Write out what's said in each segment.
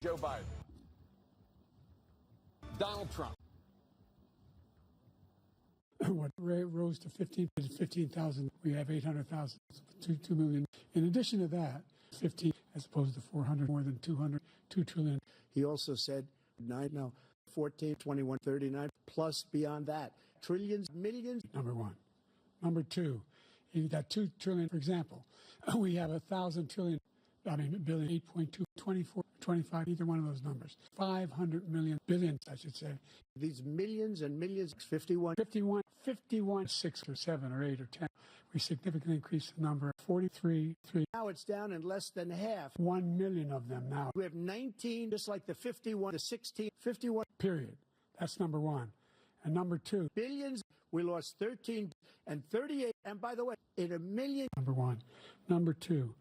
Joe Biden. Donald Trump. What rose to 15,000. We have 800,000, 2 million. In addition to that, 15 as opposed to 400, more than 200, 2 trillion. He also said 14, 21, 39, plus beyond that. Trillions, millions. Number one. Number two, you got 2 trillion, for example. We have 1,000 trillion, billion, 8.2, 24, 25, either one of those numbers. 500 million, billions, I should say. These millions and millions, 51, 6 or 7 or 8 or 10. We significantly increased the number, 43, 3. Now it's down in less than half. 1 million of them now. We have 19, just like the 51, the 16, 51. Period. That's number one. And number two, billions, we lost 13 and 38. And by the way, in a million. Number one. Number two,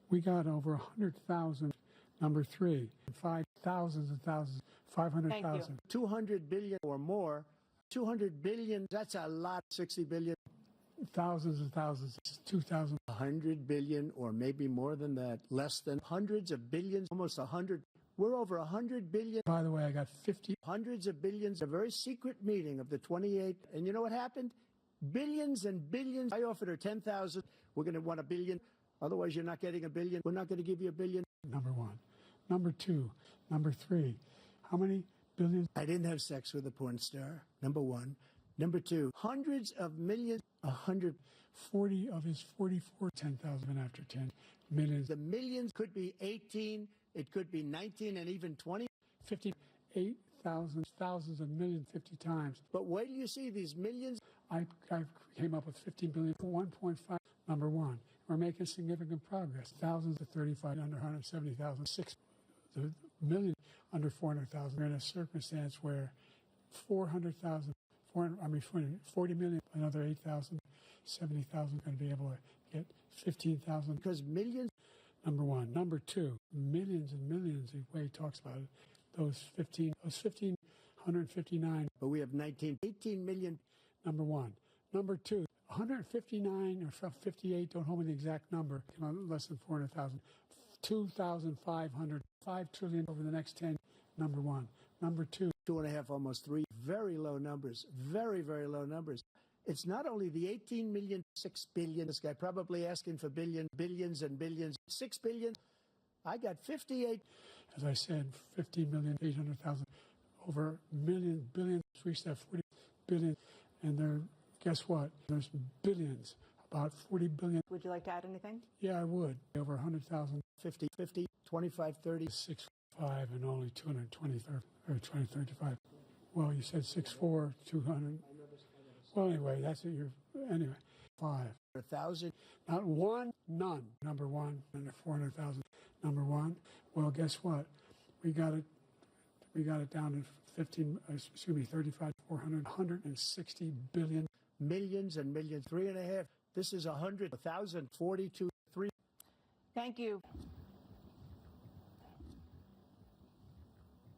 we got over 100,000. Number three, 5,000 and thousands, 500,000. 200 billion or more. 200 billion, that's a lot. 60 billion. Thousands and thousands, 2,000. 100 billion or maybe more than that. Less than hundreds of billions, almost 100. We're over 100 billion. By the way, I got 50. Hundreds of billions. A very secret meeting of the 28. And you know what happened? Billions and billions. I offered her 10,000. We're going to want $1 billion. Otherwise, you're not getting $1 billion. We're not going to give you $1 billion. Number one. Number two. Number three. How many billions? I didn't have sex with a porn star. Number one. Number two. Hundreds of millions. 140 of his 44. 10,000 after 10 millions. The millions could be 18. It could be 19 and even 20. 58,000, thousands of millions, 50 times. But wait till you see these millions. I came up with 15 billion, 1.5. Number one. We're making significant progress. Thousands of 35 under 170,000, 6 million under 400,000. We're in a circumstance where 400,000, 40 million, another 8,000, 70,000 going to be able to get 15,000. Because millions. Number one. Number two, millions and millions, the way he talks about it, those 1,559. But we have 18 million. Number one. Number two, 159 or 58, don't hold me the exact number, less than 400,000. 2,500, 5 trillion over the next 10. Number one. Number two. 2.5, almost 3. Very low numbers. Very, very low numbers. It's not only the 18 million, 6 billion. This guy probably asking for billions and billions. 6 billion. I got 58. As I said, 15,800,000. Over billions. Reached that 40 billion. And guess what? There's billions. About 40 billion. Would you like to add anything? Yeah, I would. Over 100,000. 50, 25, 30. 6'5" and only 220 or 2035. Well, you said 6'4", 200. Well, anyway, that's what anyway. 5. 1,000. Not one, none. Number one, under 400,000. Number one. Well, guess what? We got it down to 35, 400, 160 billion. Millions and millions. 3.5. This is 100, 1,000, 42, 3. Thank you.